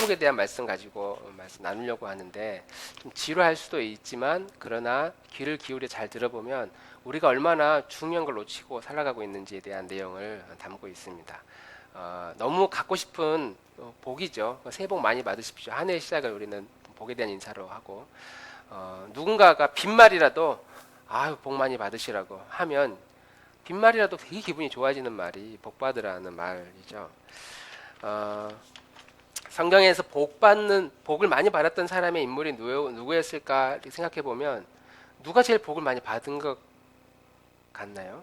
행복에 대한 말씀 가지고 말씀 나누려고 하는데 좀 지루할 수도 있지만 그러나 귀를 기울여 잘 들어보면 우리가 얼마나 중요한 걸 놓치고 살아가고 있는지에 대한 내용을 담고 있습니다. 너무 갖고 싶은 복이죠. 새해 복 많이 받으십시오. 한 해의 시작을 우리는 복에 대한 인사로 하고 누군가가 빈말이라도 아유 복 많이 받으시라고 하면 빈말이라도 되게 기분이 좋아지는 말이 복 받으라는 말이죠. 성경에서 복을 많이 받았던 사람의 인물이 누구였을까 생각해 보면 누가 제일 복을 많이 받은 것 같나요?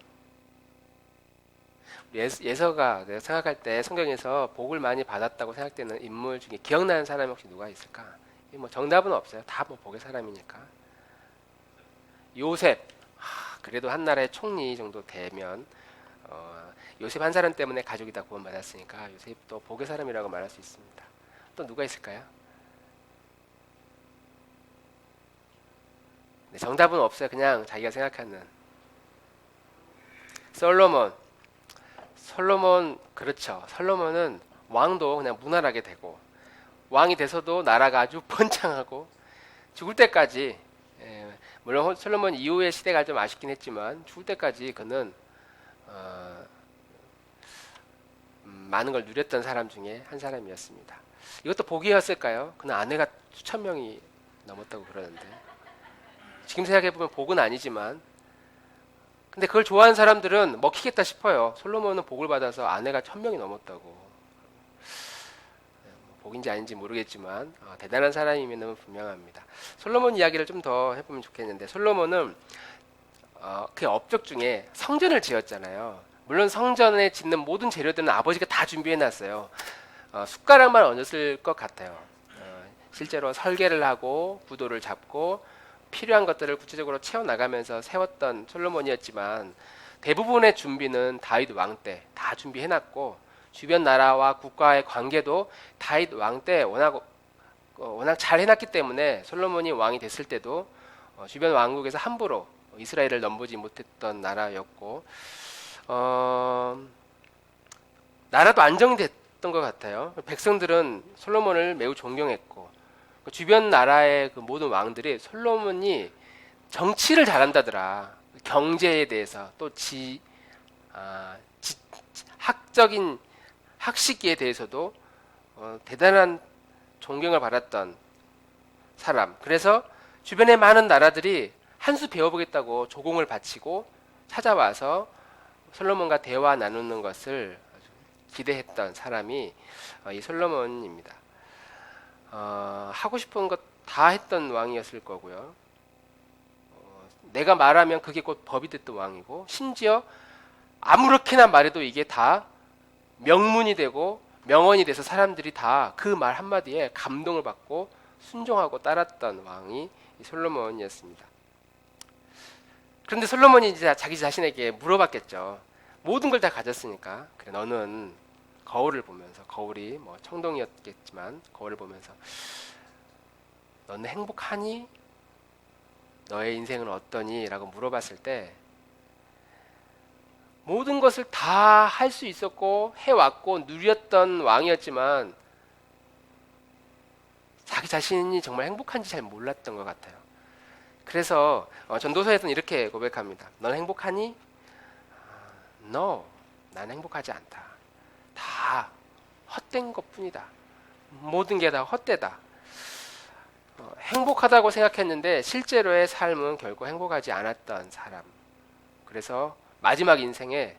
예서가 내가 생각할 때 성경에서 복을 많이 받았다고 생각되는 인물 중에 기억나는 사람이 혹시 누가 있을까? 뭐 정답은 없어요. 다 뭐 복의 사람이니까. 요셉. 그래도 한 나라의 총리 정도 되면 요셉 한 사람 때문에 가족이 다 구원받았으니까 요셉도 복의 사람이라고 말할 수 있습니다. 또 누가 있을까요? 네, 정답은 없어요. 그냥 자기가 생각하는 솔로몬. 그렇죠. 솔로몬은 왕도 그냥 무난하게 되고 왕이 돼서도 나라가 아주 번창하고 죽을 때까지 물론 솔로몬 이후의 시대가 좀 아쉽긴 했지만 죽을 때까지 그는 많은 걸 누렸던 사람 중에 한 사람이었습니다. 이것도 복이었을까요? 그는 아내가 수천 명이 넘었다고 그러는데 지금 생각해보면 복은 아니지만 근데 그걸 좋아하는 사람들은 먹히겠다 싶어요. 솔로몬은 복을 받아서 아내가 1000명이 넘었다고. 복인지 아닌지 모르겠지만 대단한 사람이면 분명합니다. 솔로몬 이야기를 좀 더 해보면 좋겠는데 솔로몬은 그 업적 중에 성전을 지었잖아요. 물론 성전에 짓는 모든 재료들은 아버지가 다 준비해놨어요. 숟가락만 얹었을 것 같아요. 실제로 설계를 하고 구도를 잡고 필요한 것들을 구체적으로 채워나가면서 세웠던 솔로몬이었지만 대부분의 준비는 다윗 왕 때 다 준비해놨고 주변 나라와 국가의 관계도 다윗 왕 때 워낙 잘 해놨기 때문에 솔로몬이 왕이 됐을 때도 주변 왕국에서 함부로 이스라엘을 넘보지 못했던 나라였고 나라도 안정이 됐던 것 같아요. 백성들은 솔로몬을 매우 존경했고 주변 나라의 그 모든 왕들이 솔로몬이 정치를 잘한다더라. 경제에 대해서 또 학적인 학식에 대해서도 대단한 존경을 받았던 사람. 그래서 주변의 많은 나라들이 한 수 배워보겠다고 조공을 바치고 찾아와서 솔로몬과 대화 나누는 것을 기대했던 사람이 이 솔로몬입니다. 하고 싶은 것 다 했던 왕이었을 거고요. 내가 말하면 그게 곧 법이 됐던 왕이고 심지어 아무렇게나 말해도 이게 다 명문이 되고 명언이 돼서 사람들이 다 그 말 한마디에 감동을 받고 순종하고 따랐던 왕이 솔로몬이었습니다. 그런데 솔로몬이 이제 자기 자신에게 물어봤겠죠. 모든 걸 다 가졌으니까 그래 너는 거울을 보면서 거울이 뭐 청동이었겠지만 거울을 보면서 너는 행복하니? 너의 인생은 어떠니? 라고 물어봤을 때 모든 것을 다 할 수 있었고 해왔고 누렸던 왕이었지만 자기 자신이 정말 행복한지 잘 몰랐던 것 같아요. 그래서 전도서에서는 이렇게 고백합니다. 넌 행복하니? No, 난 행복하지 않다. 다 헛된 것뿐이다. 모든 게 다 헛되다. 행복하다고 생각했는데 실제로의 삶은 결코 행복하지 않았던 사람. 그래서 마지막 인생에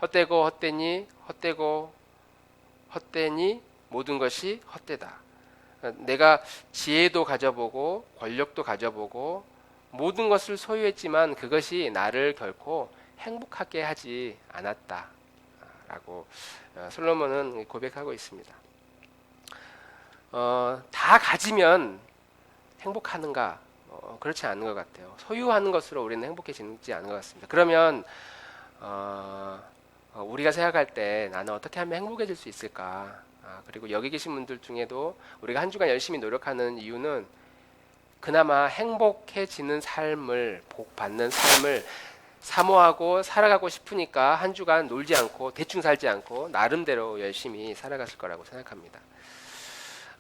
헛되고 헛되니 헛되고 헛되니 모든 것이 헛되다. 내가 지혜도 가져보고 권력도 가져보고 모든 것을 소유했지만 그것이 나를 결코 행복하게 하지 않았다 라고 솔로몬은 고백하고 있습니다. 다 가지면 행복하는가? 그렇지 않은 것 같아요. 소유하는 것으로 우리는 행복해지지 않은 것 같습니다. 그러면 우리가 생각할 때 나는 어떻게 하면 행복해질 수 있을까? 그리고 여기 계신 분들 중에도 우리가 한 주간 열심히 노력하는 이유는 그나마 행복해지는 삶을 복받는 삶을 사모하고 살아가고 싶으니까 한 주간 놀지 않고 대충 살지 않고 나름대로 열심히 살아갔을 거라고 생각합니다.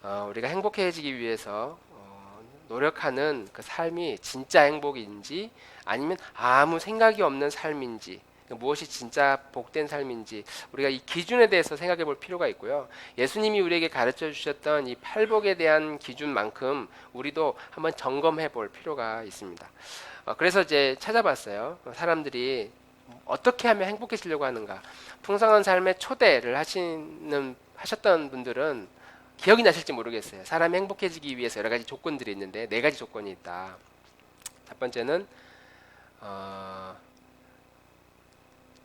우리가 행복해지기 위해서 노력하는 그 삶이 진짜 행복인지 아니면 아무 생각이 없는 삶인지 무엇이 진짜 복된 삶인지 우리가 이 기준에 대해서 생각해 볼 필요가 있고요. 예수님이 우리에게 가르쳐 주셨던 이 팔복에 대한 기준만큼 우리도 한번 점검해 볼 필요가 있습니다. 그래서 이제 찾아봤어요. 사람들이 어떻게 하면 행복해지려고 하는가. 풍성한 삶의 초대를 하셨던 분들은 기억이 나실지 모르겠어요. 사람이 행복해지기 위해서 여러 가지 조건들이 있는데 네 가지 조건이 있다. 첫 번째는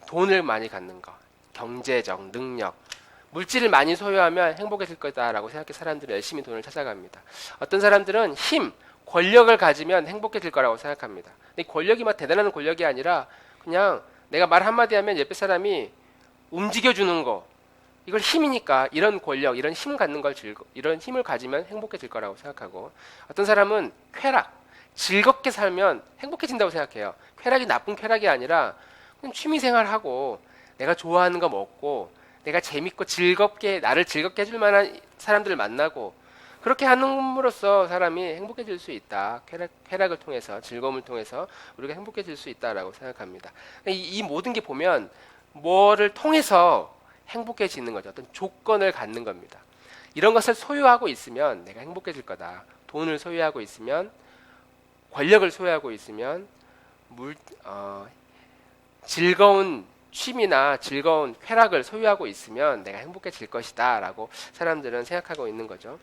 돈을 많이 갖는 것, 경제적 능력, 물질을 많이 소유하면 행복해질 거다라고 생각해 사람들은 열심히 돈을 찾아갑니다. 어떤 사람들은 힘, 권력을 가지면 행복해질 거라고 생각합니다. 근데 권력이 막 대단한 권력이 아니라 그냥 내가 말 한마디 하면 옆에 사람이 움직여주는 거, 이걸 힘이니까 이런 권력, 이런 힘 갖는 걸 이런 힘을 가지면 행복해질 거라고 생각하고, 어떤 사람은 쾌락, 즐겁게 살면 행복해진다고 생각해요. 쾌락이 나쁜 쾌락이 아니라 그냥 취미생활하고 내가 좋아하는 거 먹고 내가 재밌고 즐겁게 나를 즐겁게 해줄 만한 사람들을 만나고 그렇게 함으로써 사람이 행복해질 수 있다. 쾌락을 통해서 즐거움을 통해서 우리가 행복해질 수 있다라고 생각합니다. 이 모든 게 보면 뭐를 통해서 행복해지는 거죠. 어떤 조건을 갖는 겁니다. 이런 것을 소유하고 있으면 내가 행복해질 거다. 돈을 소유하고 있으면, 권력을 소유하고 있으면, 즐거운 취미나 즐거운 쾌락을 소유하고 있으면 내가 행복해질 것이다 라고 사람들은 생각하고 있는 거죠.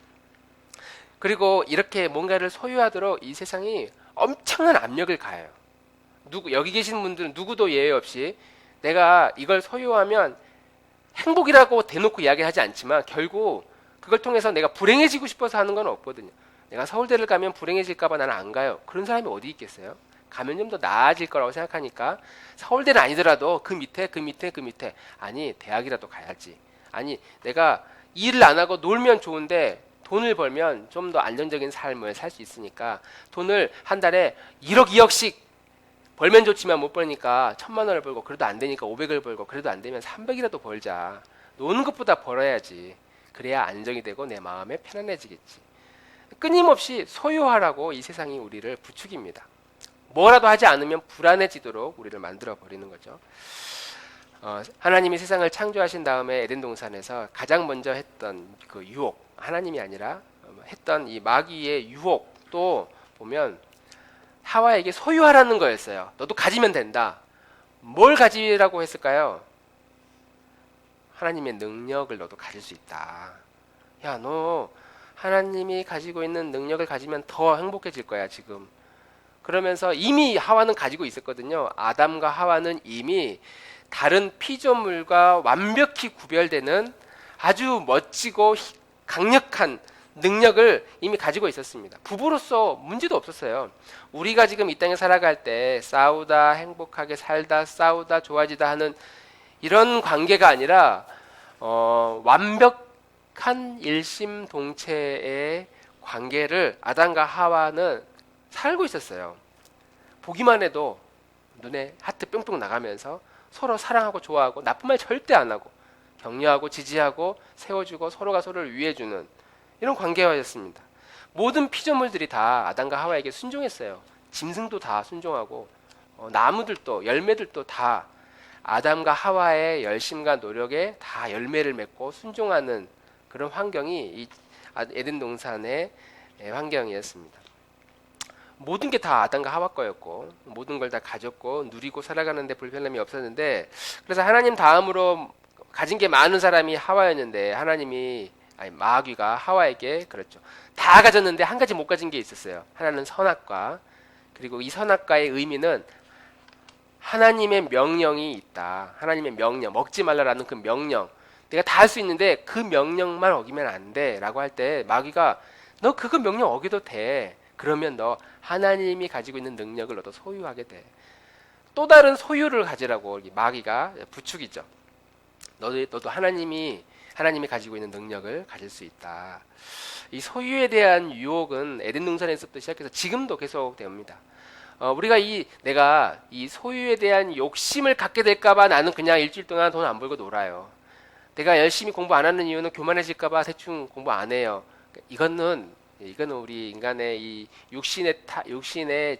그리고 이렇게 뭔가를 소유하도록 이 세상이 엄청난 압력을 가해요. 여기 계신 분들은 누구도 예외 없이 내가 이걸 소유하면 행복이라고 대놓고 이야기하지 않지만 결국 그걸 통해서 내가 불행해지고 싶어서 하는 건 없거든요. 내가 서울대를 가면 불행해질까 봐 나는 안 가요. 그런 사람이 어디 있겠어요? 가면 좀 더 나아질 거라고 생각하니까 서울대는 아니더라도 그 밑에 아니 대학이라도 가야지. 아니 내가 일을 안 하고 놀면 좋은데 돈을 벌면 좀 더 안정적인 삶을 살 수 있으니까 돈을 한 달에 1억 2억씩 벌면 좋지만 못 벌니까 1,000만 원을 벌고 그래도 안 되니까 500을 벌고 그래도 안 되면 300이라도 벌자. 노는 것보다 벌어야지. 그래야 안정이 되고 내 마음에 편안해지겠지. 끊임없이 소유하라고 이 세상이 우리를 부추깁니다. 뭐라도 하지 않으면 불안해지도록 우리를 만들어 버리는 거죠. 하나님이 세상을 창조하신 다음에 에덴 동산에서 가장 먼저 했던 그 유혹, 하나님이 아니라 했던 이 마귀의 유혹도 보면 하와에게 소유하라는 거였어요. 너도 가지면 된다. 뭘 가지라고 했을까요? 하나님의 능력을 너도 가질 수 있다. 야, 너 하나님이 가지고 있는 능력을 가지면 더 행복해질 거야, 지금. 그러면서 이미 하와는 가지고 있었거든요. 아담과 하와는 이미 다른 피조물과 완벽히 구별되는 아주 멋지고 강력한 능력을 이미 가지고 있었습니다. 부부로서 문제도 없었어요. 우리가 지금 이 땅에 살아갈 때 싸우다 행복하게 살다 싸우다 좋아지다 하는 이런 관계가 아니라 완벽한 일심동체의 관계를 아담과 하와는 살고 있었어요. 보기만 해도 눈에 하트 뿅뿅 나가면서 서로 사랑하고 좋아하고 나쁜 말 절대 안 하고 격려하고 지지하고 세워주고 서로가 서로를 위해주는 이런 관계였습니다. 모든 피조물들이 다 아담과 하와에게 순종했어요. 짐승도 다 순종하고 나무들도 열매들도 다 아담과 하와의 열심과 노력에 다 열매를 맺고 순종하는 그런 환경이 이 에덴 동산의 환경이었습니다. 모든 게 다 아담과 하와 거였고 모든 걸 다 가졌고 누리고 살아가는데 불편함이 없었는데, 그래서 하나님 다음으로 가진 게 많은 사람이 하와였는데 마귀가 하와에게 그랬죠. 다 가졌는데 한 가지 못 가진 게 있었어요. 하나는 선악과. 그리고 이 선악과의 의미는 하나님의 명령이 있다. 하나님의 명령, 먹지 말라라는 그 명령. 내가 다 할 수 있는데 그 명령만 어기면 안 돼 라고 할 때 마귀가 너 그거 명령 어겨도 돼. 그러면 너 하나님이 가지고 있는 능력을 너도 소유하게 돼. 또 다른 소유를 가지라고 마귀가 부추기죠. 너도 하나님이 가지고 있는 능력을 가질 수 있다. 이 소유에 대한 유혹은 에덴 동산에서부터 시작해서 지금도 계속 됩니다. 우리가 내가 이 소유에 대한 욕심을 갖게 될까봐 나는 그냥 일주일 동안 돈 안 벌고 놀아요. 내가 열심히 공부 안 하는 이유는 교만해질까봐 대충 공부 안 해요. 이거는 우리 인간의 이 육신의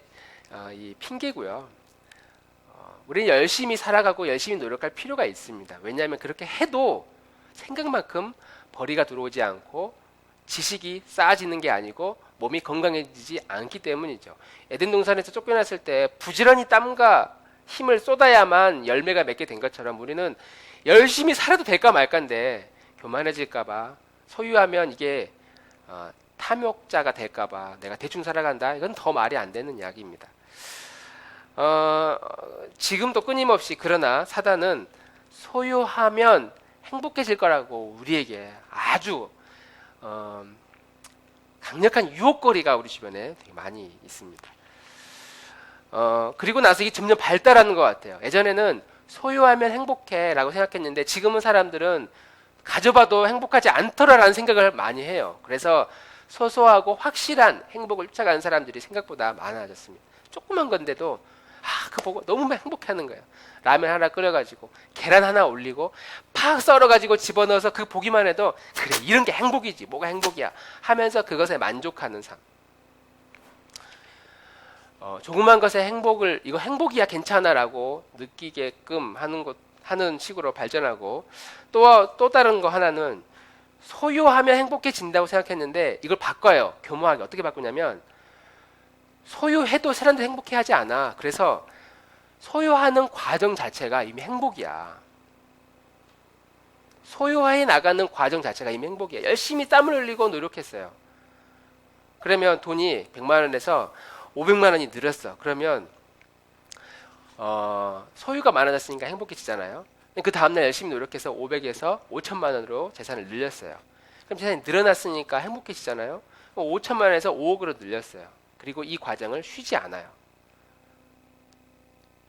이 핑계고요. 우리는 열심히 살아가고 열심히 노력할 필요가 있습니다. 왜냐하면 그렇게 해도 생각만큼 벌이가 들어오지 않고 지식이 쌓아지는 게 아니고 몸이 건강해지지 않기 때문이죠. 에덴 동산에서 쫓겨났을 때 부지런히 땀과 힘을 쏟아야만 열매가 맺게 된 것처럼 우리는 열심히 살아도 될까 말까인데 교만해질까봐 소유하면 이게 탐욕자가 될까봐 내가 대충 살아간다. 이건 더 말이 안 되는 이야기입니다. 지금도 끊임없이 그러나 사단은 소유하면 행복해질 거라고 우리에게 아주 강력한 유혹거리가 우리 주변에 되게 많이 있습니다. 그리고 나서 이게 점점 발달하는 것 같아요. 예전에는 소유하면 행복해 라고 생각했는데 지금은 사람들은 가져봐도 행복하지 않더라라는 생각을 많이 해요. 그래서 소소하고 확실한 행복을 쫓아가는 사람들이 생각보다 많아졌습니다. 조그만 건데도 그거 보고 너무 행복해하는 거예요. 라면 하나 끓여가지고 계란 하나 올리고 팍 썰어가지고 집어넣어서 그 보기만 해도 그래 이런 게 행복이지 뭐가 행복이야 하면서 그것에 만족하는 삶. 조그만 것의 행복을 이거 행복이야 괜찮아라고 느끼게끔 하는 식으로 발전하고 또 다른 거 하나는 소유하면 행복해진다고 생각했는데 이걸 바꿔요. 교묘하게 어떻게 바꾸냐면 소유해도 사람들이 행복해하지 않아. 그래서 소유하는 과정 자체가 이미 행복이야. 소유해 나가는 과정 자체가 이미 행복이야. 열심히 땀을 흘리고 노력했어요. 그러면 돈이 100만 원에서 500만 원이 늘었어. 그러면 소유가 많아졌으니까 행복해지잖아요. 그 다음날 열심히 노력해서 500에서 5천만 원으로 재산을 늘렸어요. 그럼 재산이 늘어났으니까 행복해지잖아요. 5천만 원에서 5억으로 늘렸어요. 그리고 이 과정을 쉬지 않아요.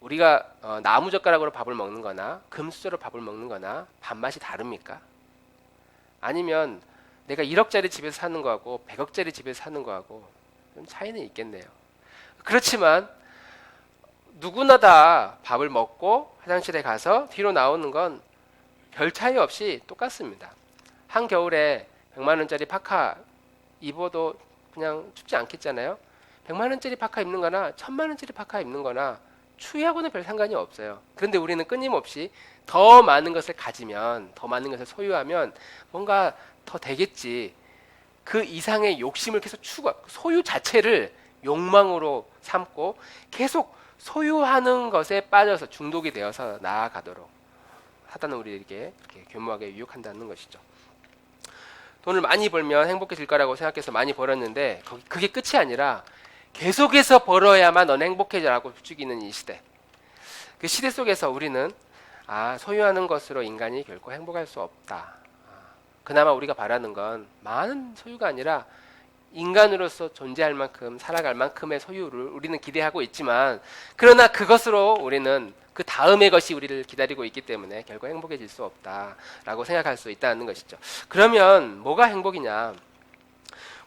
우리가 나무젓가락으로 밥을 먹는 거나 금수저로 밥을 먹는 거나 밥맛이 다릅니까? 아니면 내가 1억짜리 집에서 사는 거하고 100억짜리 집에서 사는 거하고 좀 차이는 있겠네요. 그렇지만 누구나 다 밥을 먹고 화장실에 가서 뒤로 나오는 건 별 차이 없이 똑같습니다. 한겨울에 100만 원짜리 파카 입어도 그냥 춥지 않겠잖아요. 100만 원짜리 파카 입는 거나 1000만 원짜리 파카 입는 거나 추위하고는 별 상관이 없어요. 그런데 우리는 끊임없이 더 많은 것을 가지면, 더 많은 것을 소유하면 뭔가 더 되겠지. 그 이상의 욕심을 계속 소유 자체를 욕망으로 삼고 계속 소유하는 것에 빠져서 중독이 되어서 나아가도록 사단은 우리에게 이렇게 교묘하게 유혹한다는 것이죠. 돈을 많이 벌면 행복해질 거라고 생각해서 많이 벌었는데 그게 끝이 아니라 계속해서 벌어야만 너는 행복해져라고 부추기는 이 시대. 그 시대 속에서 우리는 소유하는 것으로 인간이 결코 행복할 수 없다. 그나마 우리가 바라는 건 많은 소유가 아니라 인간으로서 존재할 만큼 살아갈 만큼의 소유를 우리는 기대하고 있지만 그러나 그것으로 우리는 그 다음의 것이 우리를 기다리고 있기 때문에 결국 행복해질 수 없다라고 생각할 수 있다는 것이죠. 그러면 뭐가 행복이냐?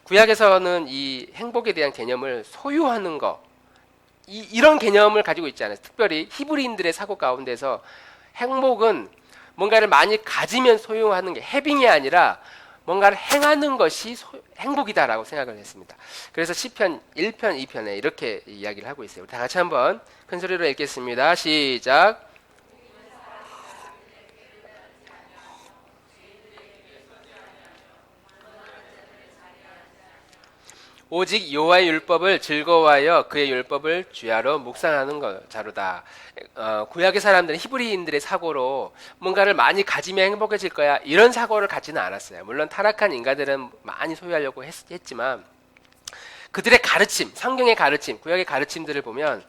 구약에서는 이 행복에 대한 개념을 소유하는 거 이런 개념을 가지고 있지 않아요. 특별히 히브리인들의 사고 가운데서 행복은 뭔가를 많이 가지면 소유하는 게 해빙이 아니라 뭔가를 행하는 것이 행복이다라고 생각을 했습니다. 그래서 시편 1편, 2편에 이렇게 이야기를 하고 있어요. 다 같이 한번 큰 소리로 읽겠습니다. 시작. 오직 여호와의 율법을 즐거워하여 그의 율법을 주야로 묵상하는 자로다. 구약의 사람들은 히브리인들의 사고로 뭔가를 많이 가지면 행복해질 거야 이런 사고를 갖지는 않았어요. 물론 타락한 인간들은 많이 소유하려고 했지만 그들의 가르침, 성경의 가르침, 구약의 가르침들을 보면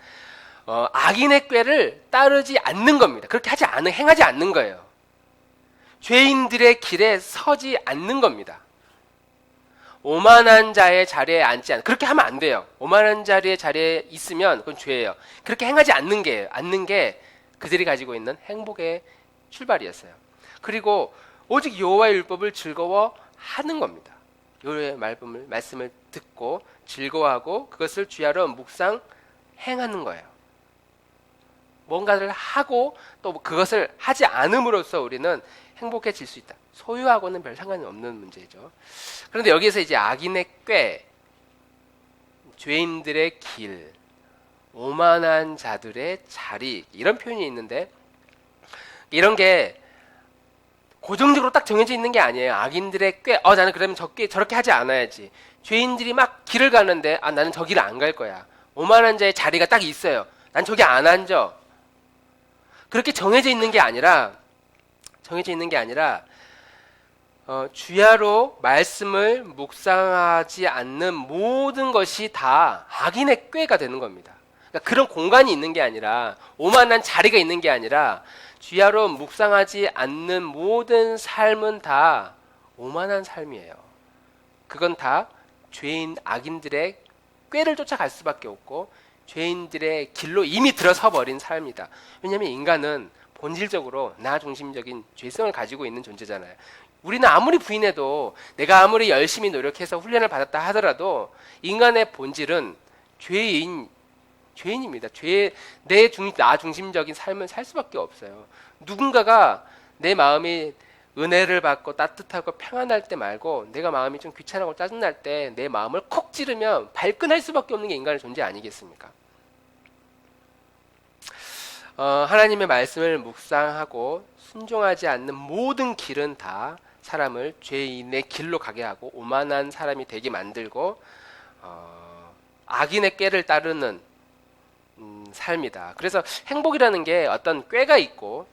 악인의 꾀를 따르지 않는 겁니다. 그렇게 행하지 않는 거예요. 죄인들의 길에 서지 않는 겁니다. 오만한 자의 자리에 앉지 않는, 그렇게 하면 안 돼요. 오만한 자리에 있으면 그건 죄예요. 그렇게 행하지 않는 게 그들이 가지고 있는 행복의 출발이었어요. 그리고 오직 여호와의 율법을 즐거워하는 겁니다. 여호와의 말씀을 듣고 즐거워하고 그것을 주야로 묵상 행하는 거예요. 뭔가를 하고 또 그것을 하지 않음으로써 우리는 행복해질 수 있다. 소유하고는 별 상관이 없는 문제죠. 그런데 여기에서 이제 악인의 꾀, 죄인들의 길, 오만한 자들의 자리, 이런 표현이 있는데, 이런 게 고정적으로 딱 정해져 있는 게 아니에요. 악인들의 꾀, 나는 그러면 저렇게 하지 않아야지. 죄인들이 막 길을 가는데, 나는 저 길을 안 갈 거야. 오만한 자의 자리가 딱 있어요. 난 저기 안 앉아. 그렇게 정해져 있는 게 아니라 주야로 말씀을 묵상하지 않는 모든 것이 다 악인의 꾀가 되는 겁니다. 그러니까 그런 공간이 있는 게 아니라, 오만한 자리가 있는 게 아니라, 주야로 묵상하지 않는 모든 삶은 다 오만한 삶이에요. 그건 다 죄인, 악인들의 꾀를 쫓아갈 수밖에 없고 죄인들의 길로 이미 들어서 버린 삶이다. 왜냐하면 인간은 본질적으로 나 중심적인 죄성을 가지고 있는 존재잖아요. 우리는 아무리 부인해도, 내가 아무리 열심히 노력해서 훈련을 받았다 하더라도 인간의 본질은 죄인입니다. 나 중심적인 삶을 살 수밖에 없어요. 누군가가 내 마음이 은혜를 받고 따뜻하고 평안할 때 말고, 내가 마음이 좀 귀찮고 짜증날 때 내 마음을 콕 찌르면 발끈할 수밖에 없는 게 인간의 존재 아니겠습니까? 하나님의 말씀을 묵상하고 순종하지 않는 모든 길은 다 사람을 죄인의 길로 가게 하고 오만한 사람이 되게 만들고 악인의 꾀를 따르는 삶이다. 그래서 행복이라는 게 어떤 꾀가 있고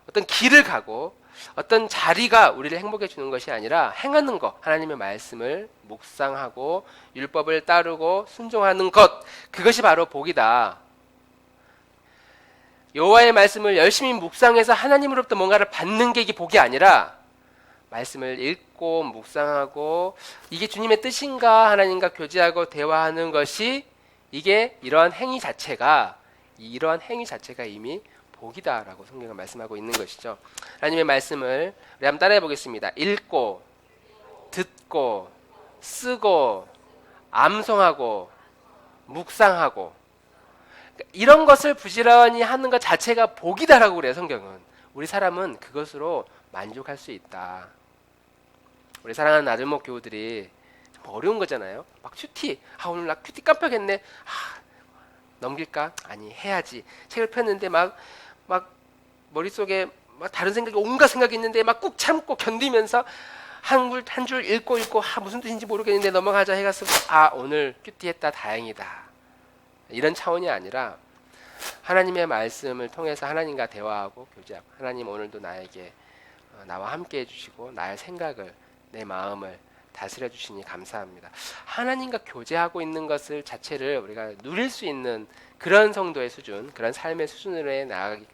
어떤 길을 가고 어떤 자리가 우리를 행복해 주는 것이 아니라 행하는 것, 하나님의 말씀을 묵상하고 율법을 따르고 순종하는 것, 그것이 바로 복이다. 여호와의 말씀을 열심히 묵상해서 하나님으로부터 뭔가를 받는 게 이게 복이 아니라, 말씀을 읽고 묵상하고 이게 주님의 뜻인가, 하나님과 교제하고 대화하는 것이, 이러한 행위 자체가 이미 복이다라고 성경은 말씀하고 있는 것이죠. 하나님의 말씀을 우리 한번 따라해 보겠습니다. 읽고, 듣고, 쓰고, 암송하고, 묵상하고, 이런 것을 부지런히 하는 것 자체가 복이다라고 그래요. 성경은. 우리 사람은 그것으로 만족할 수 있다. 우리 사랑하는 아들목 교우들이 어려운 거잖아요. 막 큐티, 오늘 나 큐티 깜빡했네. 넘길까? 아니, 해야지. 책을 폈는데 막 머릿속에 막 다른 생각이, 온갖 생각이 있는데 막 꾹 참고 견디면서 한 줄 읽고 무슨 뜻인지 모르겠는데 넘어가자 해가서 오늘 큐티 했다, 다행이다. 이런 차원이 아니라 하나님의 말씀을 통해서 하나님과 대화하고 교제하고, 하나님 오늘도 나에게 나와 함께 해주시고 나의 생각을, 내 마음을 다스려 주시니 감사합니다. 하나님과 교제하고 있는 것을 자체를 우리가 누릴 수 있는 그런 성도의 수준, 그런 삶의 수준으로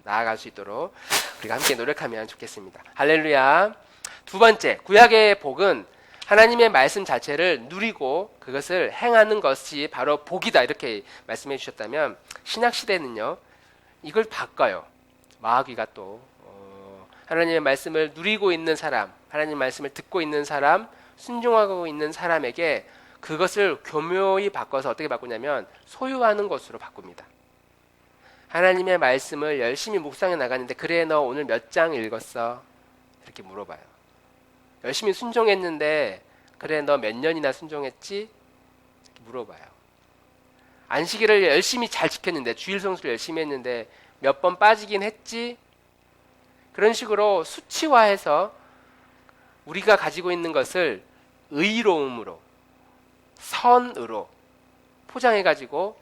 나아갈 수 있도록 우리가 함께 노력하면 좋겠습니다. 할렐루야. 두 번째, 구약의 복은 하나님의 말씀 자체를 누리고 그것을 행하는 것이 바로 복이다, 이렇게 말씀해 주셨다면, 신약 시대는요 이걸 바꿔요. 마귀가 또 하나님의 말씀을 누리고 있는 사람, 하나님의 말씀을 듣고 있는 사람, 순종하고 있는 사람에게 그것을 교묘히 바꿔서 어떻게 바꾸냐면 소유하는 것으로 바꿉니다. 하나님의 말씀을 열심히 묵상해 나가는데, 그래 너 오늘 몇 장 읽었어? 이렇게 물어봐요. 열심히 순종했는데 그래 너 몇 년이나 순종했지? 이렇게 물어봐요. 안식일을 열심히 잘 지켰는데, 주일 성수를 열심히 했는데 몇 번 빠지긴 했지? 그런 식으로 수치화해서 우리가 가지고 있는 것을 의로움으로, 선으로 포장해가지고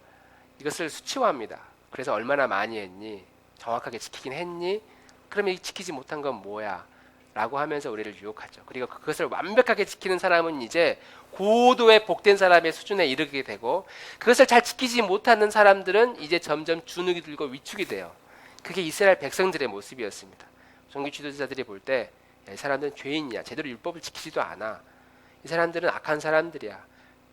이것을 수치화합니다. 그래서 얼마나 많이 했니? 정확하게 지키긴 했니? 그러면 지키지 못한 건 뭐야? 라고 하면서 우리를 유혹하죠. 그리고 그것을 완벽하게 지키는 사람은 이제 고도의 복된 사람의 수준에 이르게 되고, 그것을 잘 지키지 못하는 사람들은 이제 점점 주눅이 들고 위축이 돼요. 그게 이스라엘 백성들의 모습이었습니다. 종교 지도자들이 볼 때 이 사람들은 죄인이야, 제대로 율법을 지키지도 않아, 이 사람들은 악한 사람들이야,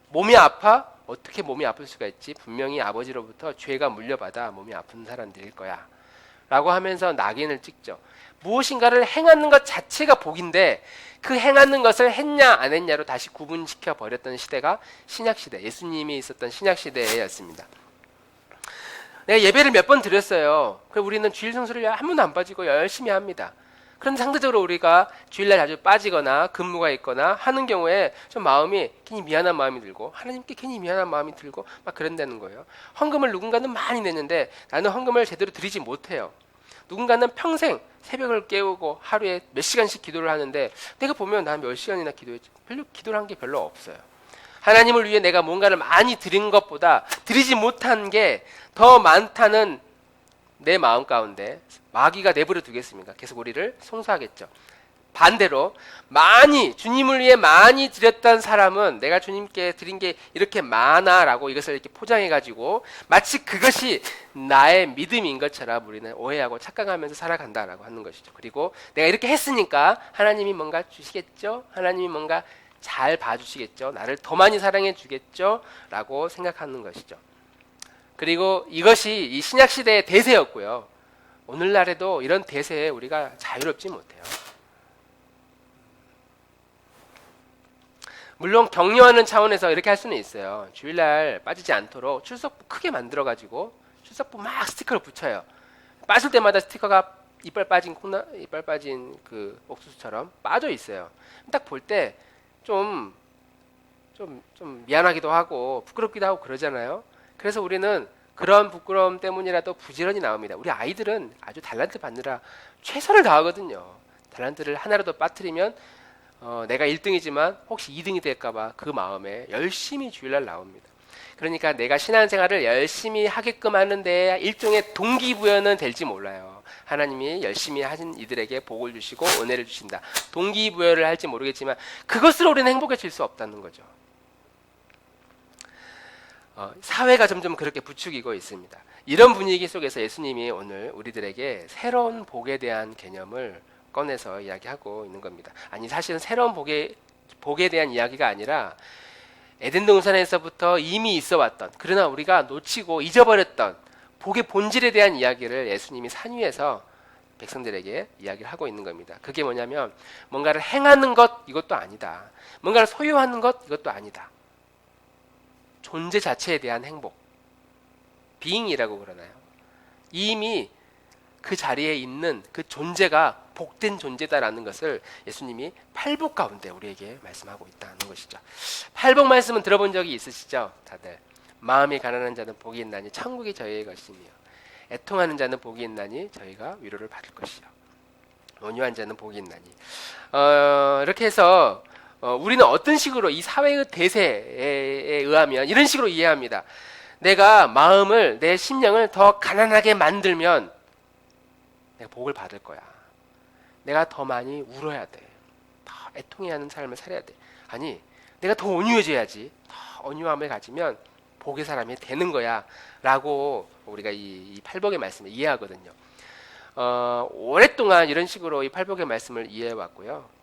몸이 아파? 어떻게 몸이 아플 수가 있지? 분명히 아버지로부터 죄가 물려받아 몸이 아픈 사람들일 거야 라고 하면서 낙인을 찍죠. 무엇인가를 행하는 것 자체가 복인데, 그 행하는 것을 했냐 안 했냐로 다시 구분시켜 버렸던 시대가 신약시대, 예수님이 있었던 신약시대였습니다. 내가 예배를 몇 번 드렸어요. 그래서 우리는 주일 성수를 한 번도 안 빠지고 열심히 합니다. 그런데 상대적으로 우리가 주일날 자주 빠지거나 근무가 있거나 하는 경우에 좀 마음이 괜히 미안한 마음이 들고 하나님께 괜히 미안한 마음이 들고 막 그런다는 거예요. 헌금을 누군가는 많이 냈는데 나는 헌금을 제대로 드리지 못해요. 누군가는 평생 새벽을 깨우고 하루에 몇 시간씩 기도를 하는데 내가 보면 난 몇 시간이나 기도했지 별로 기도를 한 게 별로 없어요. 하나님을 위해 내가 뭔가를 많이 드린 것보다 드리지 못한 게 더 많다는 내 마음 가운데 마귀가 내버려 두겠습니까? 계속 우리를 송사하겠죠. 반대로 많이 주님을 위해 많이 드렸던 사람은 내가 주님께 드린 게 이렇게 많아라고 이것을 이렇게 포장해 가지고 마치 그것이 나의 믿음인 것처럼 우리는 오해하고 착각하면서 살아간다라고 하는 것이죠. 그리고 내가 이렇게 했으니까 하나님이 뭔가 주시겠죠? 하나님이 뭔가 잘 봐주시겠죠? 나를 더 많이 사랑해 주겠죠? 라고 생각하는 것이죠. 그리고 이것이 이 신약시대의 대세였고요. 오늘날에도 이런 대세에 우리가 자유롭지 못해요. 물론 격려하는 차원에서 이렇게 할 수는 있어요. 주일날 빠지지 않도록 출석부 크게 만들어가지고 출석부 막 스티커를 붙여요. 빠질 때마다 스티커가 이빨 빠진 그 옥수수처럼 빠져 있어요. 딱 볼 때 좀 미안하기도 하고 부끄럽기도 하고 그러잖아요. 그래서 우리는 그런 부끄러움 때문이라도 부지런히 나옵니다. 우리 아이들은 아주 달란트 받느라 최선을 다하거든요. 달란트를 하나라도 빠뜨리면 내가 1등이지만 혹시 2등이 될까봐 그 마음에 열심히 주일날 나옵니다. 그러니까 내가 신앙생활을 열심히 하게끔 하는데 일종의 동기부여는 될지 몰라요. 하나님이 열심히 하신 이들에게 복을 주시고 은혜를 주신다. 동기부여를 할지 모르겠지만 그것으로 우리는 행복해질 수 없다는 거죠. 사회가 점점 그렇게 부추기고 있습니다. 이런 분위기 속에서 예수님이 오늘 우리들에게 새로운 복에 대한 개념을 꺼내서 이야기하고 있는 겁니다. 아니 사실은 새로운 복에 대한 이야기가 아니라 에덴 동산에서부터 이미 있어 왔던 그러나 우리가 놓치고 잊어버렸던 복의 본질에 대한 이야기를 예수님이 산 위에서 백성들에게 이야기를 하고 있는 겁니다. 그게 뭐냐면 뭔가를 행하는 것 이것도 아니다. 뭔가를 소유하는 것 이것도 아니다. 존재 자체에 대한 행복, being이라고 그러나요? 이미 그 자리에 있는 그 존재가 복된 존재다라는 것을 예수님이 팔복 가운데 우리에게 말씀하고 있다는 것이죠. 팔복 말씀은 들어본 적이 있으시죠? 다들 마음이 가난한 자는 복이 있나니 천국이 저희의 것이며 애통하는 자는 복이 있나니 저희가 위로를 받을 것이요 온유한 자는 복이 있나니 이렇게 해서 우리는 어떤 식으로 이 사회의 대세에 의하면 이런 식으로 이해합니다. 내가 마음을 내 심령을 더 가난하게 만들면 내가 복을 받을 거야. 내가 더 많이 울어야 돼. 더 애통해야 하는 삶을 살아야 돼. 아니 내가 더 온유해져야지. 더 온유함을 가지면 복의 사람이 되는 거야 라고 우리가 이 팔복의 말씀을 이해하거든요. 오랫동안 이런 식으로 이 팔복의 말씀을 이해해왔고요.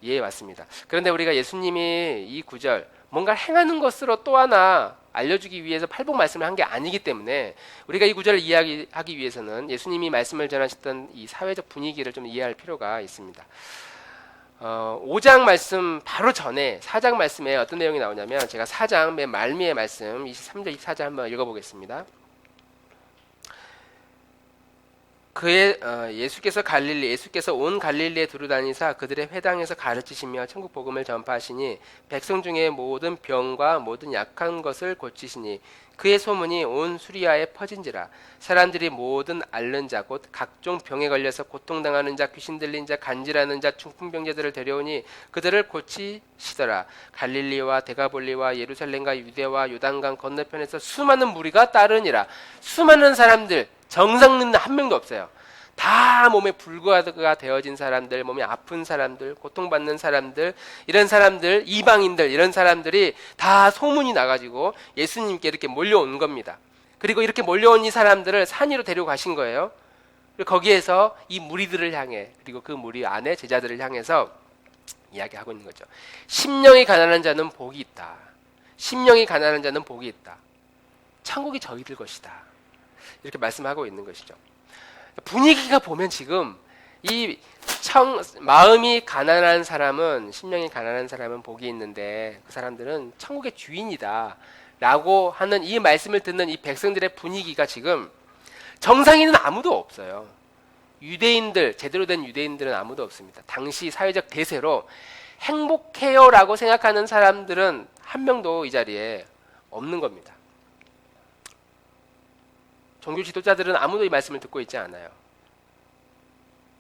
이해해왔습니다. 그런데 우리가 예수님이 이 구절 뭔가 행하는 것으로 또 하나 알려주기 위해서 팔복 말씀을 한 게 아니기 때문에 우리가 이 구절을 이해하기 위해서는 예수님이 말씀을 전하셨던 이 사회적 분위기를 좀 이해할 필요가 있습니다. 5장 말씀 바로 전에 4장 말씀에 어떤 내용이 나오냐면 제가 4장 맨 말미의 말씀 23절 24절 한번 읽어보겠습니다. 예수께서 온 갈릴리에 두루다니사 그들의 회당에서 가르치시며 천국 복음을 전파하시니 백성 중에 모든 병과 모든 약한 것을 고치시니 그의 소문이 온 수리아에 퍼진지라. 사람들이 모든 앓는 자 곧 각종 병에 걸려서 고통당하는 자 귀신 들린 자 간질하는 자 중풍병자들을 데려오니 그들을 고치시더라. 갈릴리와 데가볼리와 예루살렘과 유대와 요단강 건너편에서 수많은 무리가 따르니라. 수많은 사람들 정상는 한 명도 없어요. 다 몸에 불구가 되어진 사람들, 몸이 아픈 사람들, 고통받는 사람들, 이런 사람들, 이방인들 이런 사람들이 다 소문이 나가지고 예수님께 이렇게 몰려온 겁니다. 그리고 이렇게 몰려온 이 사람들을 산 위로 데려가신 거예요. 그리고 거기에서 이 무리들을 향해 그리고 그 무리 안에 제자들을 향해서 이야기하고 있는 거죠. 심령이 가난한 자는 복이 있다. 심령이 가난한 자는 복이 있다. 천국이 저희들 것이다. 이렇게 말씀하고 있는 것이죠. 분위기가 보면 지금 이 마음이 가난한 사람은 심령이 가난한 사람은 복이 있는데 그 사람들은 천국의 주인이다 라고 하는 이 말씀을 듣는 이 백성들의 분위기가 지금 정상인은 아무도 없어요. 유대인들, 제대로 된 유대인들은 아무도 없습니다. 당시 사회적 대세로 행복해요라고 생각하는 사람들은 한 명도 이 자리에 없는 겁니다. 종교 지도자들은 아무도 이 말씀을 듣고 있지 않아요.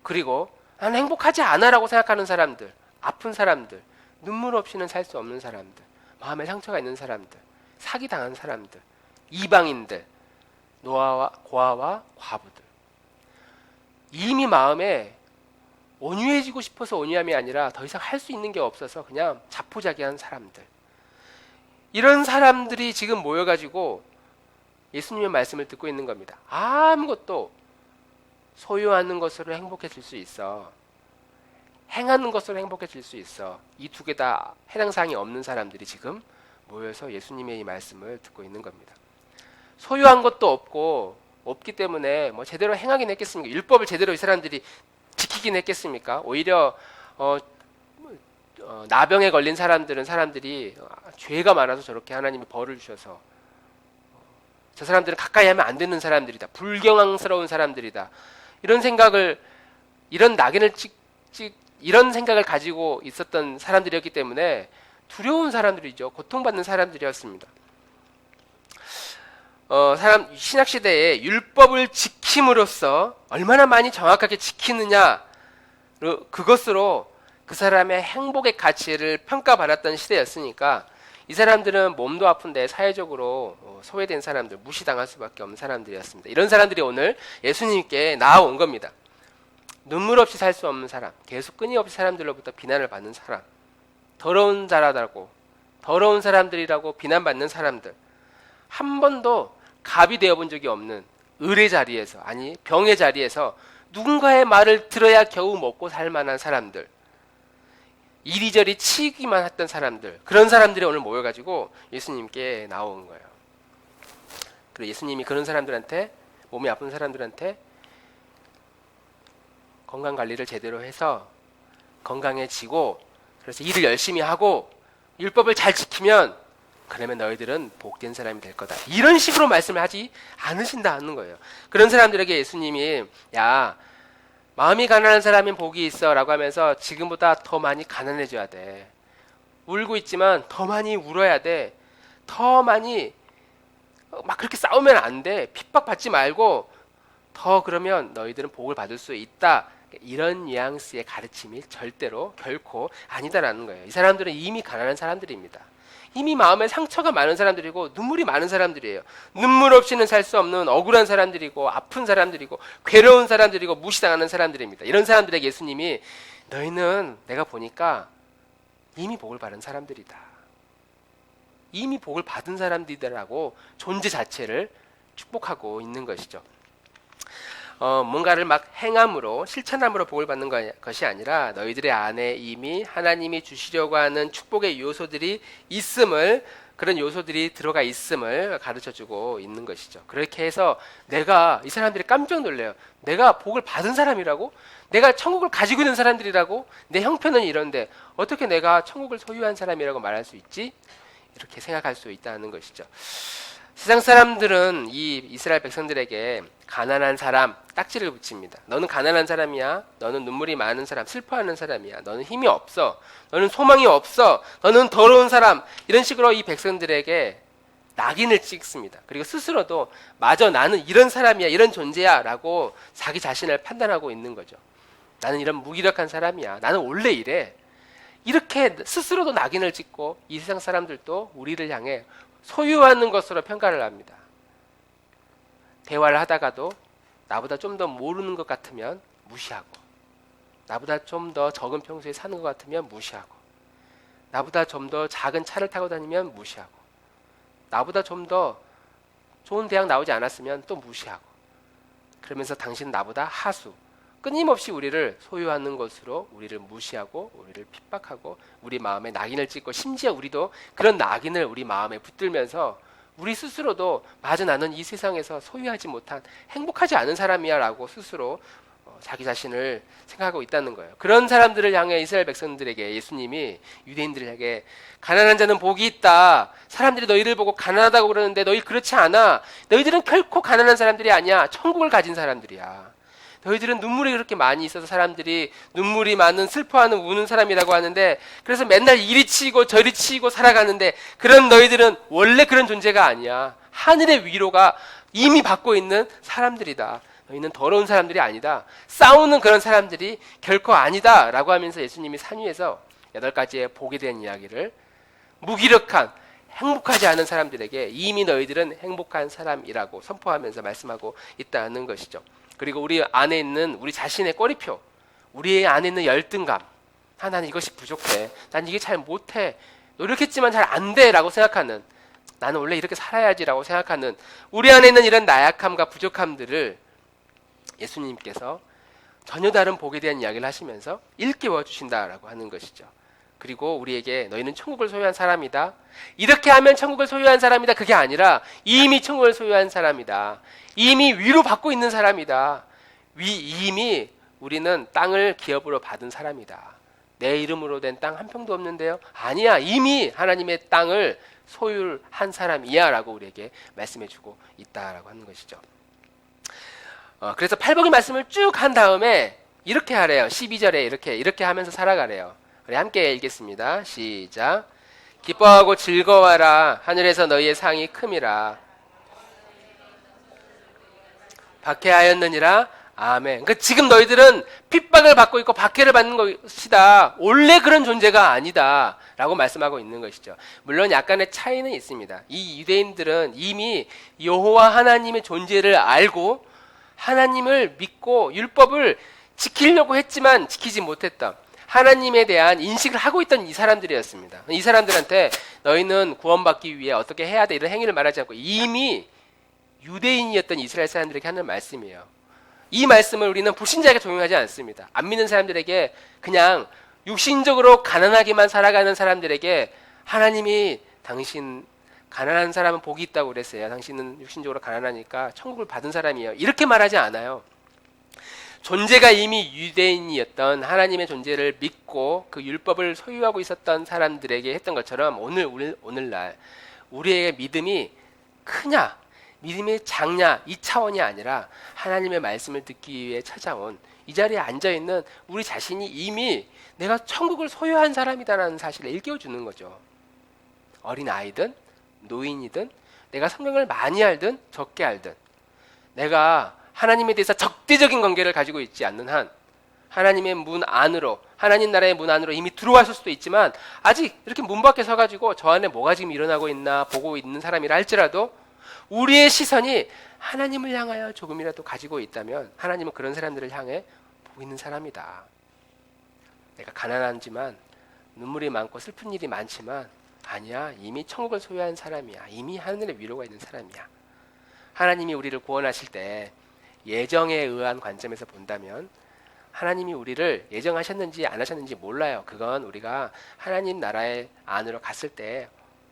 그리고 나는 행복하지 않아라고 생각하는 사람들, 아픈 사람들, 눈물 없이는 살 수 없는 사람들, 마음에 상처가 있는 사람들, 사기당한 사람들, 이방인들, 노아와 고아와 과부들, 이미 마음에 온유해지고 싶어서 온유함이 아니라 더 이상 할 수 있는 게 없어서 그냥 자포자기한 사람들, 이런 사람들이 지금 모여가지고 예수님의 말씀을 듣고 있는 겁니다. 아무것도 소유하는 것으로 행복해질 수 있어, 행하는 것으로 행복해질 수 있어, 이 두 개 다 해당 사항이 없는 사람들이 지금 모여서 예수님의 이 말씀을 듣고 있는 겁니다. 소유한 것도 없기 때문에 뭐 제대로 행하긴 했겠습니까? 율법을 제대로 이 사람들이 지키긴 했겠습니까? 오히려 나병에 걸린 사람들이 죄가 많아서 저렇게 하나님이 벌을 주셔서 저 사람들은 가까이 하면 안 되는 사람들이다, 불경황스러운 사람들이다, 이런 생각을, 이런 낙인을 이런 생각을 가지고 있었던 사람들이었기 때문에 두려운 사람들이죠. 고통받는 사람들이었습니다. 신약 시대에 율법을 지킴으로써 얼마나 많이 정확하게 지키느냐, 그것으로 그 사람의 행복의 가치를 평가받았던 시대였으니까 이 사람들은 몸도 아픈데 사회적으로 소외된 사람들, 무시당할 수밖에 없는 사람들이었습니다. 이런 사람들이 오늘 예수님께 나아온 겁니다. 눈물 없이 살 수 없는 사람, 계속 끊임없이 사람들로부터 비난을 받는 사람, 더러운 자라다고, 더러운 사람들이라고 비난받는 사람들, 한 번도 갑이 되어본 적이 없는 을의 자리에서, 아니 병의 자리에서 누군가의 말을 들어야 겨우 먹고 살 만한 사람들, 이리저리 치기만 했던 사람들, 그런 사람들이 오늘 모여가지고 예수님께 나온 거예요. 그리고 예수님이 그런 사람들한테, 몸이 아픈 사람들한테 건강관리를 제대로 해서 건강해지고, 그래서 일을 열심히 하고 율법을 잘 지키면 그러면 너희들은 복된 사람이 될 거다, 이런 식으로 말씀을 하지 않으신다는 거예요. 그런 사람들에게 예수님이 야, 마음이 가난한 사람은 복이 있어 라고 하면서 지금보다 더 많이 가난해져야 돼, 울고 있지만 더 많이 울어야 돼, 더 많이 막 그렇게 싸우면 안 돼, 핍박받지 말고 더 그러면 너희들은 복을 받을 수 있다, 이런 뉘앙스의 가르침이 절대로 결코 아니다라는 거예요. 이 사람들은 이미 가난한 사람들입니다. 이미 마음에 상처가 많은 사람들이고 눈물이 많은 사람들이에요. 눈물 없이는 살 수 없는 억울한 사람들이고 아픈 사람들이고 괴로운 사람들이고 무시당하는 사람들입니다. 이런 사람들에게 예수님이 너희는 내가 보니까 이미 복을 받은 사람들이다, 이미 복을 받은 사람들이라고 존재 자체를 축복하고 있는 것이죠. 뭔가를 막 행함으로, 실천함으로 복을 받는 것이 아니라 너희들의 안에 이미 하나님이 주시려고 하는 축복의 요소들이 있음을, 그런 요소들이 들어가 있음을 가르쳐주고 있는 것이죠. 그렇게 해서 내가, 이 사람들이 깜짝 놀래요. 내가 복을 받은 사람이라고? 내가 천국을 가지고 있는 사람들이라고? 내 형편은 이런데 어떻게 내가 천국을 소유한 사람이라고 말할 수 있지? 이렇게 생각할 수 있다는 것이죠. 세상 사람들은 이 이스라엘 백성들에게 가난한 사람 딱지를 붙입니다. 너는 가난한 사람이야, 너는 눈물이 많은 사람, 슬퍼하는 사람이야, 너는 힘이 없어, 너는 소망이 없어, 너는 더러운 사람, 이런 식으로 이 백성들에게 낙인을 찍습니다. 그리고 스스로도 마저 나는 이런 사람이야, 이런 존재야 라고 자기 자신을 판단하고 있는 거죠. 나는 이런 무기력한 사람이야, 나는 원래 이래, 이렇게 스스로도 낙인을 찍고 이 세상 사람들도 우리를 향해 소유하는 것으로 평가를 합니다. 대화를 하다가도 나보다 좀 더 모르는 것 같으면 무시하고, 나보다 좀 더 적은 평소에 사는 것 같으면 무시하고, 나보다 좀 더 작은 차를 타고 다니면 무시하고, 나보다 좀 더 좋은 대학 나오지 않았으면 또 무시하고, 그러면서 당신은 나보다 하수, 끊임없이 우리를 소유하는 것으로 우리를 무시하고 우리를 핍박하고 우리 마음에 낙인을 찍고, 심지어 우리도 그런 낙인을 우리 마음에 붙들면서 우리 스스로도 맞아, 나는 이 세상에서 소유하지 못한 행복하지 않은 사람이야 라고 스스로 자기 자신을 생각하고 있다는 거예요. 그런 사람들을 향해 이스라엘 백성들에게 예수님이, 유대인들에게 가난한 자는 복이 있다, 사람들이 너희를 보고 가난하다고 그러는데 너희 그렇지 않아, 너희들은 결코 가난한 사람들이 아니야, 천국을 가진 사람들이야, 너희들은 눈물이 그렇게 많이 있어서 사람들이 눈물이 많은 슬퍼하는 우는 사람이라고 하는데 그래서 맨날 이리 치이고 저리 치이고 살아가는데 그런 너희들은 원래 그런 존재가 아니야. 하늘의 위로가 이미 받고 있는 사람들이다. 너희는 더러운 사람들이 아니다. 싸우는 그런 사람들이 결코 아니다. 라고 하면서 예수님이 산 위에서 8가지의 복에 대한 이야기를 무기력한 행복하지 않은 사람들에게 이미 너희들은 행복한 사람이라고 선포하면서 말씀하고 있다는 것이죠. 그리고 우리 안에 있는 우리 자신의 꼬리표, 우리 안에 있는 열등감, 난 이것이 부족해, 난 이게 잘 못해, 노력했지만 잘 안 돼 라고 생각하는, 나는 원래 이렇게 살아야지 라고 생각하는 우리 안에 있는 이런 나약함과 부족함들을 예수님께서 전혀 다른 복에 대한 이야기를 하시면서 일깨워 주신다라고 하는 것이죠. 그리고 우리에게 너희는 천국을 소유한 사람이다. 이렇게 하면 천국을 소유한 사람이다. 그게 아니라 이미 천국을 소유한 사람이다. 이미 위로 받고 있는 사람이다. 이미 우리는 땅을 기업으로 받은 사람이다. 내 이름으로 된 땅 한 평도 없는데요. 아니야. 이미 하나님의 땅을 소유한 사람이야 라고 우리에게 말씀해 주고 있다라고 하는 것이죠. 그래서 팔복의 말씀을 쭉 한 다음에 이렇게 하래요. 12절에 이렇게 하면서 살아가래요. 우리 함께 읽겠습니다. 시작. 기뻐하고 즐거워하라. 하늘에서 너희의 상이 큼이라. 박해하였느니라. 아멘. 그러니까 지금 너희들은 핍박을 받고 있고 박해를 받는 것이다. 원래 그런 존재가 아니다. 라고 말씀하고 있는 것이죠. 물론 약간의 차이는 있습니다. 이 유대인들은 이미 여호와 하나님의 존재를 알고 하나님을 믿고 율법을 지키려고 했지만 지키지 못했다. 하나님에 대한 인식을 하고 있던 이 사람들이었습니다. 이 사람들한테 너희는 구원받기 위해 어떻게 해야 돼 이런 행위를 말하지 않고 이미 유대인이었던 이스라엘 사람들에게 하는 말씀이에요. 이 말씀을 우리는 불신자에게 적용하지 않습니다. 안 믿는 사람들에게 그냥 육신적으로 가난하게만 살아가는 사람들에게 하나님이 당신 가난한 사람은 복이 있다고 그랬어요. 당신은 육신적으로 가난하니까 천국을 받은 사람이에요. 이렇게 말하지 않아요. 존재가 이미 유대인이었던 하나님의 존재를 믿고 그 율법을 소유하고 있었던 사람들에게 했던 것처럼 오늘날 우리의 믿음이 크냐 믿음이 작냐 이 차원이 아니라 하나님의 말씀을 듣기 위해 찾아온 이 자리에 앉아있는 우리 자신이 이미 내가 천국을 소유한 사람이다라는 사실을 일깨워주는 거죠. 어린아이든 노인이든 내가 성경을 많이 알든 적게 알든 내가 하나님에 대해서 적대적인 관계를 가지고 있지 않는 한 하나님의 문 안으로 하나님 나라의 문 안으로 이미 들어왔을 수도 있지만 아직 이렇게 문 밖에 서가지고 저 안에 뭐가 지금 일어나고 있나 보고 있는 사람이라 할지라도 우리의 시선이 하나님을 향하여 조금이라도 가지고 있다면 하나님은 그런 사람들을 향해 보고 있는 사람이다. 내가 가난하지만 눈물이 많고 슬픈 일이 많지만 아니야. 이미 천국을 소유한 사람이야. 이미 하늘의 위로가 있는 사람이야. 하나님이 우리를 구원하실 때 예정에 의한 관점에서 본다면 하나님이 우리를 예정하셨는지 안 하셨는지 몰라요. 그건 우리가 하나님 나라의 안으로 갔을 때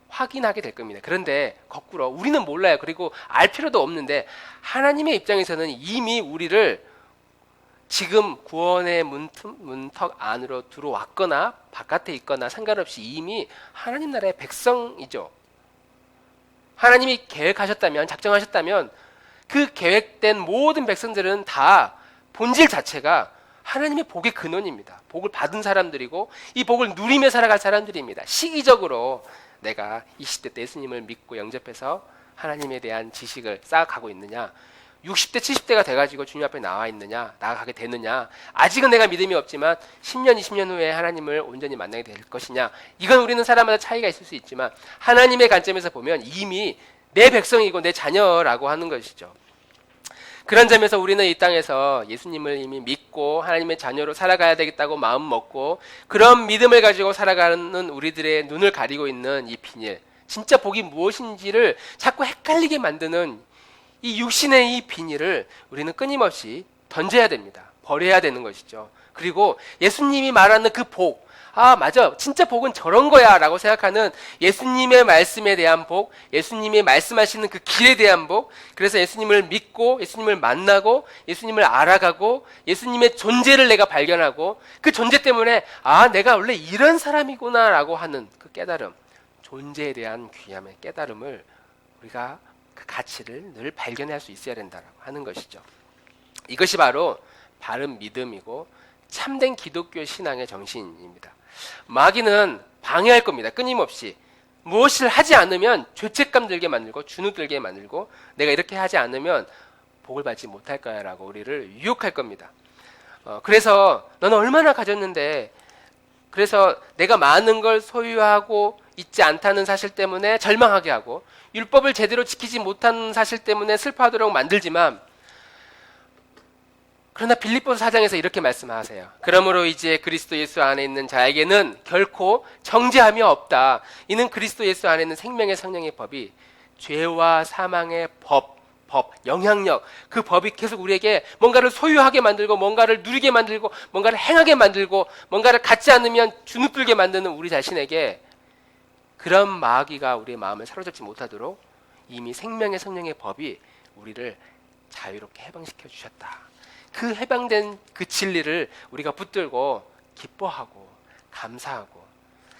확인하게 될 겁니다. 그런데 거꾸로 우리는 몰라요. 그리고 알 필요도 없는데 하나님의 입장에서는 이미 우리를 지금 구원의 문턱 안으로 들어왔거나 바깥에 있거나 상관없이 이미 하나님 나라의 백성이죠. 하나님이 계획하셨다면 작정하셨다면 그 계획된 모든 백성들은 다 본질 자체가 하나님의 복의 근원입니다. 복을 받은 사람들이고 이 복을 누리며 살아갈 사람들입니다. 시기적으로 내가 20대 때 예수님을 믿고 영접해서 하나님에 대한 지식을 쌓아가고 있느냐 60대 70대가 돼가지고 주님 앞에 나와 있느냐 나아가게 되느냐 아직은 내가 믿음이 없지만 10년 20년 후에 하나님을 온전히 만나게 될 것이냐 이건 우리는 사람마다 차이가 있을 수 있지만 하나님의 관점에서 보면 이미 내 백성이고 내 자녀라고 하는 것이죠. 그런 점에서 우리는 이 땅에서 예수님을 이미 믿고 하나님의 자녀로 살아가야 되겠다고 마음 먹고 그런 믿음을 가지고 살아가는 우리들의 눈을 가리고 있는 이 비닐 진짜 복이 무엇인지를 자꾸 헷갈리게 만드는 이 육신의 이 비닐을 우리는 끊임없이 던져야 됩니다. 버려야 되는 것이죠. 그리고 예수님이 말하는 그 복 아 맞아 진짜 복은 저런 거야 라고 생각하는 예수님의 말씀에 대한 복 예수님이 말씀하시는 그 길에 대한 복 그래서 예수님을 믿고 예수님을 만나고 예수님을 알아가고 예수님의 존재를 내가 발견하고 그 존재 때문에 아 내가 원래 이런 사람이구나 라고 하는 그 깨달음 존재에 대한 귀함의 깨달음을 우리가 그 가치를 늘 발견할 수 있어야 된다라고 하는 것이죠. 이것이 바로 바른 믿음이고 참된 기독교 신앙의 정신입니다. 마귀는 방해할 겁니다. 끊임없이. 무엇을 하지 않으면 죄책감 들게 만들고 주눅 들게 만들고 내가 이렇게 하지 않으면 복을 받지 못할 거야 라고 우리를 유혹할 겁니다. 그래서 너는 얼마나 가졌는데, 그래서 내가 많은 걸 소유하고 있지 않다는 사실 때문에 절망하게 하고 율법을 제대로 지키지 못하는 사실 때문에 슬퍼하도록 만들지만, 그러나 빌립보서 4장에서 이렇게 말씀하세요. 그러므로 이제 그리스도 예수 안에 있는 자에게는 결코 정죄함이 없다. 이는 그리스도 예수 안에 있는 생명의 성령의 법이 죄와 사망의 영향력, 그 법이 계속 우리에게 뭔가를 소유하게 만들고 뭔가를 누리게 만들고 뭔가를 행하게 만들고 뭔가를 갖지 않으면 주눅들게 만드는 우리 자신에게 그런 마귀가 우리의 마음을 사로잡지 못하도록 이미 생명의 성령의 법이 우리를 자유롭게 해방시켜 주셨다. 그 해방된 그 진리를 우리가 붙들고 기뻐하고 감사하고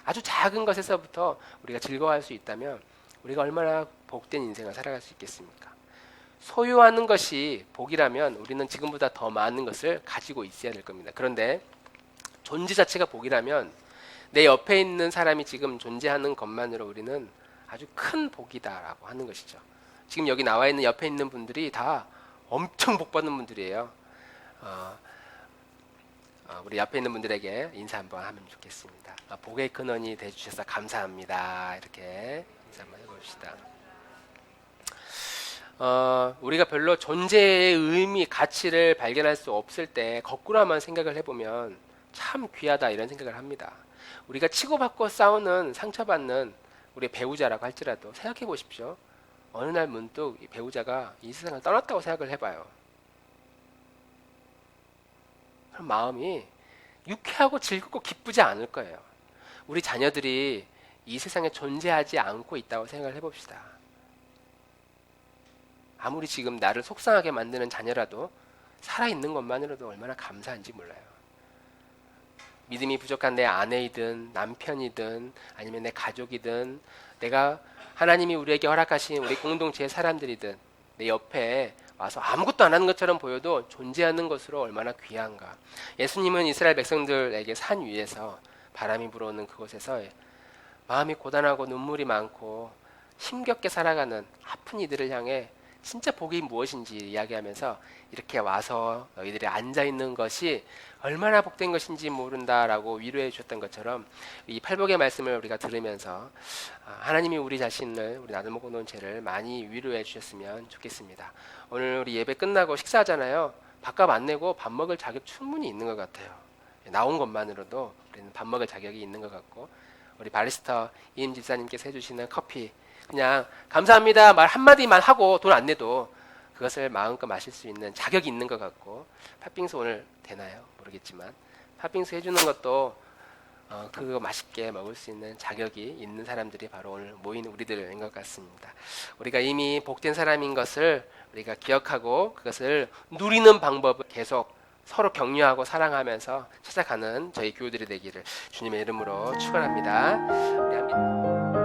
아주 작은 것에서부터 우리가 즐거워할 수 있다면 우리가 얼마나 복된 인생을 살아갈 수 있겠습니까? 소유하는 것이 복이라면 우리는 지금보다 더 많은 것을 가지고 있어야 될 겁니다. 그런데 존재 자체가 복이라면 내 옆에 있는 사람이 지금 존재하는 것만으로 우리는 아주 큰 복이다라고 하는 것이죠. 지금 여기 나와 있는 옆에 있는 분들이 다 엄청 복받는 분들이에요. 우리 옆에 있는 분들에게 인사 한번 하면 좋겠습니다. 복의 근원이 되주셔서 감사합니다. 이렇게 인사 한번 해봅시다. 우리가 별로 존재의 의미, 가치를 발견할 수 없을 때 거꾸로 한번 생각을 해보면 참 귀하다 이런 생각을 합니다. 우리가 치고받고 싸우는 상처받는 우리 배우자라고 할지라도 생각해 보십시오. 어느 날 문득 이 배우자가 이 세상을 떠났다고 생각을 해봐요. 그럼 마음이 유쾌하고 즐겁고 기쁘지 않을 거예요. 우리 자녀들이 이 세상에 존재하지 않고 있다고 생각을 해봅시다. 아무리 지금 나를 속상하게 만드는 자녀라도 살아있는 것만으로도 얼마나 감사한지 몰라요. 믿음이 부족한 내 아내이든 남편이든 아니면 내 가족이든 내가 하나님이 우리에게 허락하신 우리 공동체의 사람들이든 내 옆에 와서 아무것도 안 하는 것처럼 보여도 존재하는 것으로 얼마나 귀한가. 예수님은 이스라엘 백성들에게 산 위에서 바람이 불어오는 그곳에서 마음이 고단하고 눈물이 많고 힘겹게 살아가는 아픈 이들을 향해 진짜 복이 무엇인지 이야기하면서 이렇게 와서 너희들이 앉아있는 것이 얼마나 복된 것인지 모른다라고 위로해 주셨던 것처럼 이 팔복의 말씀을 우리가 들으면서 하나님이 우리 자신을, 우리 나눠 먹고 놓은 죄를 많이 위로해 주셨으면 좋겠습니다. 오늘 우리 예배 끝나고 식사하잖아요. 밥값 안 내고 밥 먹을 자격 충분히 있는 것 같아요. 나온 것만으로도 우리는 밥 먹을 자격이 있는 것 같고, 우리 바리스타 이임 집사님께서 해주시는 커피 그냥 감사합니다 말 한마디만 하고 돈 안 내도 그것을 마음껏 마실 수 있는 자격이 있는 것 같고, 팥빙수 오늘 되나요? 모르겠지만 팥빙수 해주는 것도 그거 맛있게 먹을 수 있는 자격이 있는 사람들이 바로 오늘 모인 우리들인 것 같습니다. 우리가 이미 복된 사람인 것을 우리가 기억하고 그것을 누리는 방법을 계속 서로 격려하고 사랑하면서 찾아가는 저희 교우들이 되기를 주님의 이름으로 축원합니다. 우리 함께